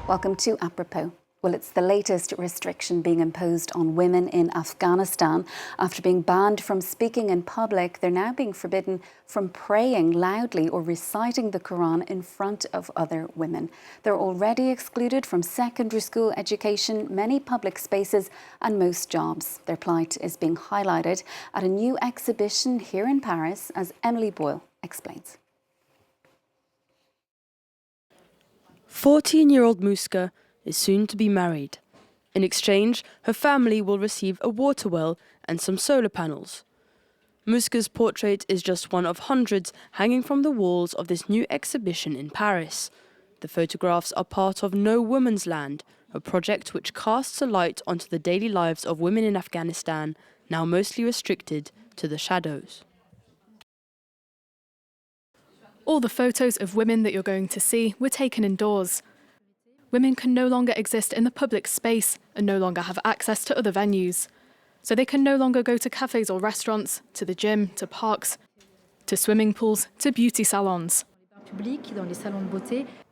Welcome to Apropos. Well, it's the latest restriction being imposed on women in Afghanistan. After being banned from speaking in public, they're now being forbidden from praying loudly or reciting the Koran in front of other women. They're already excluded from secondary school education, many public spaces and most jobs. Their plight is being highlighted at a new exhibition here in Paris, as Emily Boyle explains. 14-year-old Muska is soon to be married. In exchange, her family will receive a water well and some solar panels. Muska's portrait is just one of hundreds hanging from the walls of this new exhibition in Paris. The photographs are part of No Woman's Land, a project which casts a light onto the daily lives of women in Afghanistan, now mostly restricted to the shadows. All the photos of women that you're going to see were taken indoors. Women can no longer exist in the public space and no longer have access to other venues. So they can no longer go to cafes or restaurants, to the gym, to parks, to swimming pools, to beauty salons.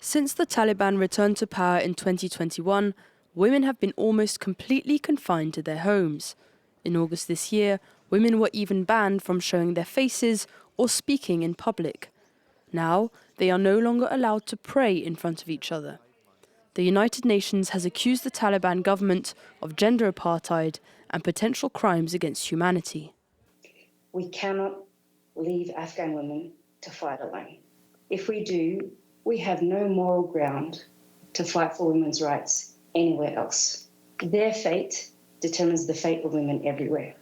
Since the Taliban returned to power in 2021, women have been almost completely confined to their homes. In August this year, women were even banned from showing their faces or speaking in public. Now, they are no longer allowed to pray in front of each other. The United Nations has accused the Taliban government of gender apartheid and potential crimes against humanity. We cannot leave Afghan women to fight alone. If we do, we have no moral ground to fight for women's rights anywhere else. Their fate determines the fate of women everywhere.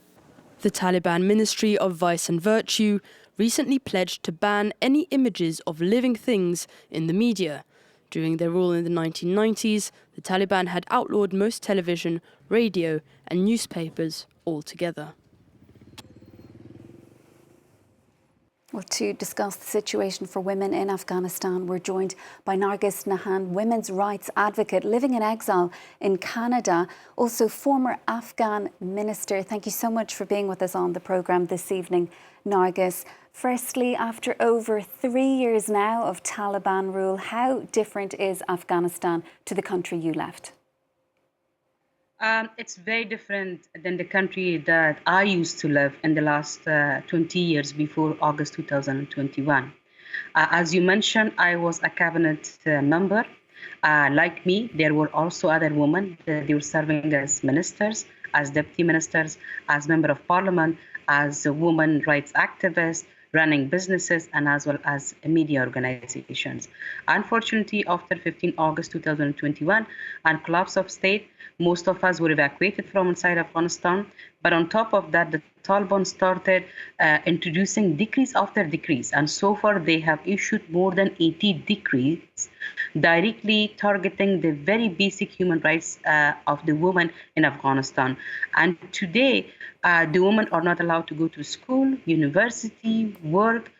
The Taliban Ministry of Vice and Virtue recently pledged to ban any images of living things in the media. During their rule in the 1990s, the Taliban had outlawed most television, radio and newspapers altogether. Well, to discuss the situation for women in Afghanistan, we're joined by Nargis Nehan, women's rights advocate living in exile in Canada, also former Afghan minister. Thank you so much for being with us on the programme this evening, Nargis. Firstly, after over 3 years now of Taliban rule, how different is Afghanistan to the country you left? It's very different than the country that I used to live in the last 20 years before August 2021. As you mentioned, I was a cabinet member. Like me, there were also other women that they were serving as ministers, as deputy ministers, as member of parliament, as women rights activists, running businesses, and as well as media organizations. Unfortunately, after 15 August 2021 and collapse of state, most of us were evacuated from inside Afghanistan. But on top of that, the Taliban started introducing decrees after decrees. And so far, they have issued more than 80 decrees directly targeting the very basic human rights of the women in Afghanistan. And today, the women are not allowed to go to school, university, work,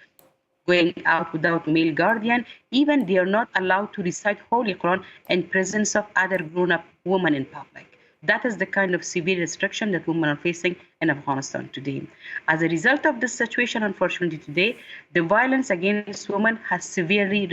going out without male guardian. Even they are not allowed to recite Holy Quran in presence of other grown-up women in public. That is the kind of severe restriction that women are facing in Afghanistan today. As a result of this situation, unfortunately today, the violence against women has severely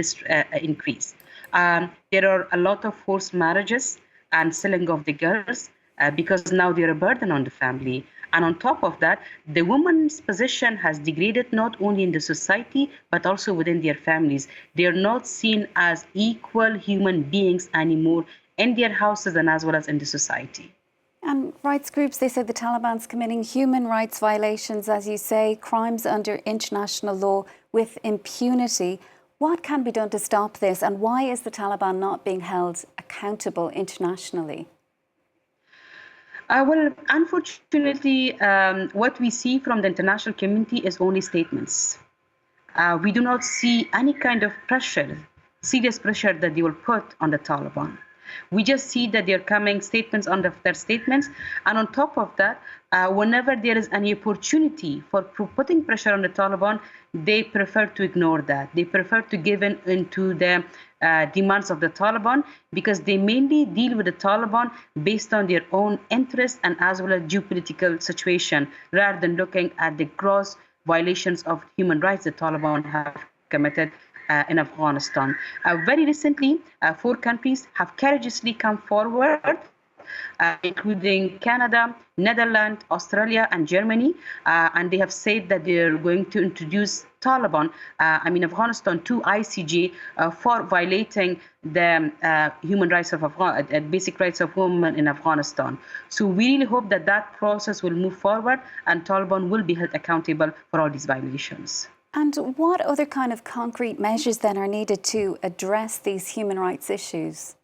increased. There are a lot of forced marriages and selling of the girls because now they're a burden on the family. And on top of that, the woman's position has degraded not only in the society, but also within their families. They are not seen as equal human beings anymore in their houses and as well as in the society. And rights groups, they say the Taliban's committing human rights violations, as you say, crimes under international law with impunity. What can be done to stop this, and why is the Taliban not being held accountable internationally? Well, unfortunately, what we see from the international community is only statements. We do not see any kind of pressure, serious pressure that they will put on the Taliban. We just see that they're coming statements under their statements. And on top of that, whenever there is any opportunity for putting pressure on the Taliban, they prefer to ignore that. They prefer to give in into the demands of the Taliban because they mainly deal with the Taliban based on their own interests and as well as geopolitical situation, rather than looking at the gross violations of human rights the Taliban have committed in Afghanistan. Very recently, 4 countries have courageously come forward, including Canada, Netherlands, Australia, and Germany. And they have said that they're going to introduce Taliban, Afghanistan, to ICJ for violating the human rights of basic rights of women in Afghanistan. So we really hope that that process will move forward and Taliban will be held accountable for all these violations. And what other kind of concrete measures then are needed to address these human rights issues?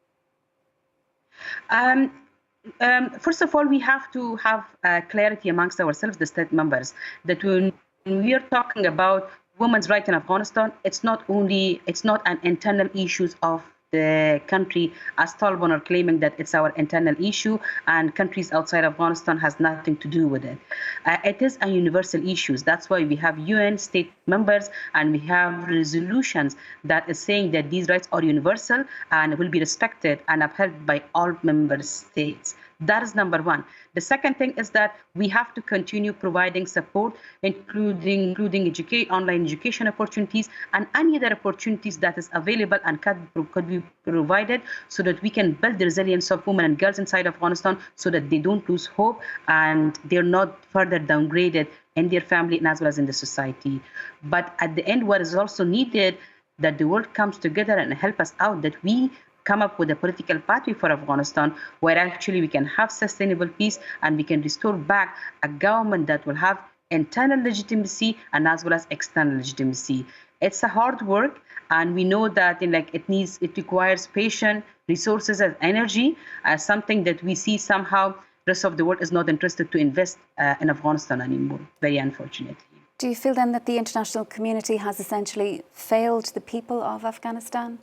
First of all, we have to have clarity amongst ourselves, the state members, that when we are talking about women's rights in Afghanistan, it's not an internal issue of the country, as Taliban are claiming that it's our internal issue and countries outside Afghanistan has nothing to do with it. It is a universal issue. That's why we have UN state members and we have resolutions that is saying that these rights are universal and will be respected and upheld by all member states. That is number one. The second thing is that we have to continue providing support, including online education opportunities and any other opportunities that is available and could be provided so that we can build the resilience of women and girls inside Afghanistan so that they don't lose hope and they're not further downgraded in their family and as well as in the society. But at the end, what is also needed that the world comes together and help us out, that we come up with a political pathway for Afghanistan where actually we can have sustainable peace and we can restore back a government that will have internal legitimacy and as well as external legitimacy. It's a hard work and we know that it requires patience, resources and energy, something that we see somehow the rest of the world is not interested to invest in Afghanistan anymore, very unfortunately. Do you feel then that the international community has essentially failed the people of Afghanistan?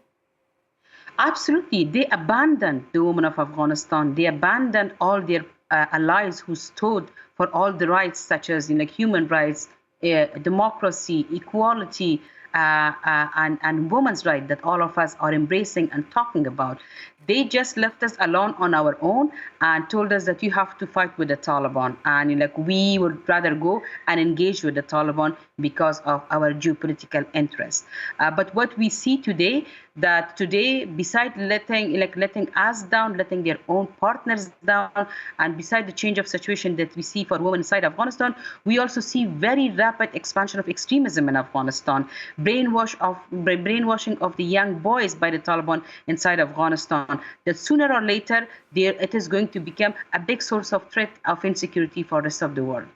Absolutely. They abandoned the women of Afghanistan. They abandoned all their allies who stood for all the rights such as human rights, democracy, equality, and women's rights that all of us are embracing and talking about. They just left us alone on our own and told us that you have to fight with the Taliban. And we would rather go and engage with the Taliban because of our geopolitical interests. But what we see today, beside letting us down, letting their own partners down, and beside the change of situation that we see for women inside Afghanistan, we also see very rapid expansion of extremism in Afghanistan, brainwashing of the young boys by the Taliban inside Afghanistan, that sooner or later it is going to become a big source of threat of insecurity for the rest of the world.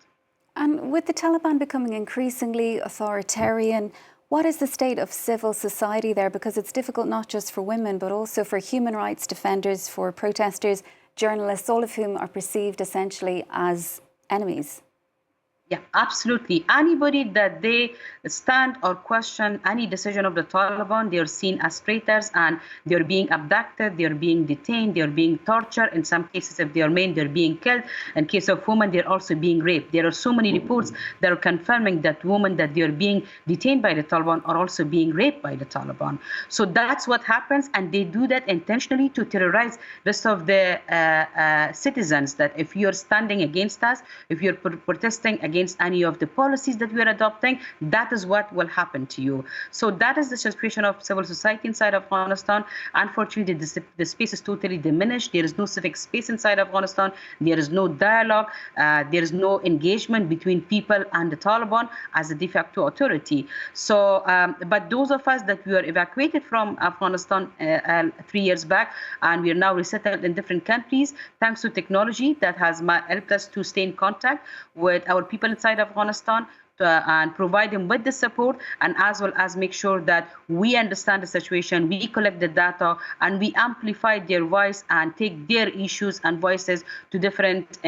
And with the Taliban becoming increasingly authoritarian, what is the state of civil society there? Because it's difficult not just for women, but also for human rights defenders, for protesters, journalists, all of whom are perceived essentially as enemies. Yeah, absolutely. Anybody that they stand or question any decision of the Taliban, they're seen as traitors and they're being abducted, they're being detained, they're being tortured. In some cases, if they're men, they're being killed. In case of women, they're also being raped. There are so many reports that are confirming that women that they're being detained by the Taliban are also being raped by the Taliban. So that's what happens, and they do that intentionally to terrorize the rest of the citizens, that if you're standing against us, if you're protesting against any of the policies that we are adopting, that is what will happen to you. So that is the situation of civil society inside Afghanistan. Unfortunately, the space is totally diminished. There is no civic space inside Afghanistan. There is no dialogue. There is no engagement between people and the Taliban as a de facto authority. So, but those of us that we were evacuated from Afghanistan 3 years back, and we are now resettled in different countries, thanks to technology that has helped us to stay in contact with our people inside Afghanistan and provide them with the support, and as well as make sure that we understand the situation, we collect the data, and we amplify their voice and take their issues and voices to different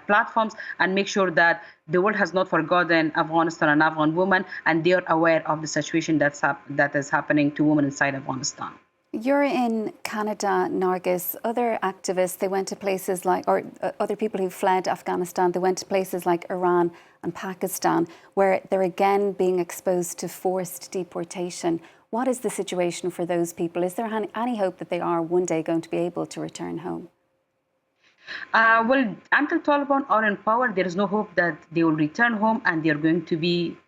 platforms, and make sure that the world has not forgotten Afghanistan and Afghan women, and they are aware of the situation that is happening to women inside Afghanistan. You're in Canada, Nargis. Other activists, they went to places other people who fled Afghanistan, they went to places like Iran and Pakistan, where they're again being exposed to forced deportation. What is the situation for those people? Is there any hope that they are one day going to be able to return home? Well, until Taliban are in power, there is no hope that they will return home and they are going to be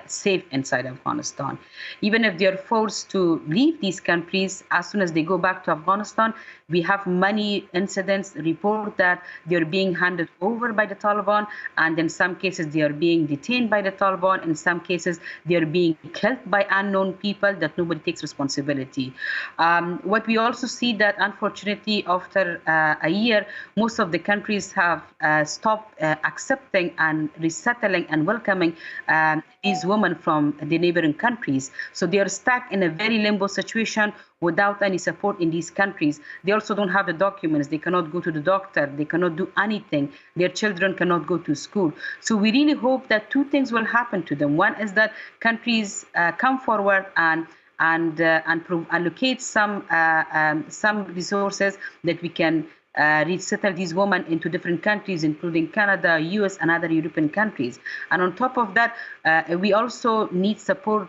safe inside Afghanistan. Even if they are forced to leave these countries, as soon as they go back to Afghanistan, we have many incidents report that they are being handed over by the Taliban, and in some cases they are being detained by the Taliban. In some cases they are being killed by unknown people that nobody takes responsibility. What we also see that unfortunately after a year, most of the countries have stopped accepting and resettling and welcoming these women from the neighboring countries. So they are stuck in a very limbo situation without any support in these countries. They also don't have the documents. They cannot go to the doctor. They cannot do anything. Their children cannot go to school. So we really hope that two things will happen to them. One is that countries come forward and allocate some resources that we can resettle these women into different countries, including Canada, US, and other European countries. And on top of that, we also need support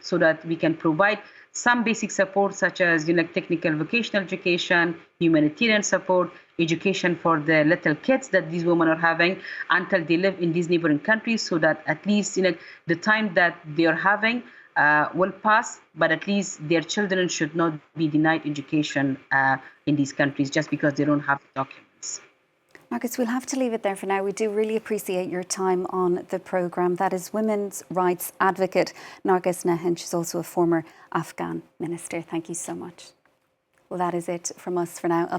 so that we can provide some basic support, such as technical vocational education, humanitarian support, education for the little kids that these women are having until they live in these neighboring countries, so that at least the time that they are having will pass, but at least their children should not be denied education in these countries just because they don't have the documents. Nargis, we'll have to leave it there for now. We do really appreciate your time on the programme. That is women's rights advocate Nargis Nehan. She's also a former Afghan minister. Thank you so much. Well, that is it from us for now.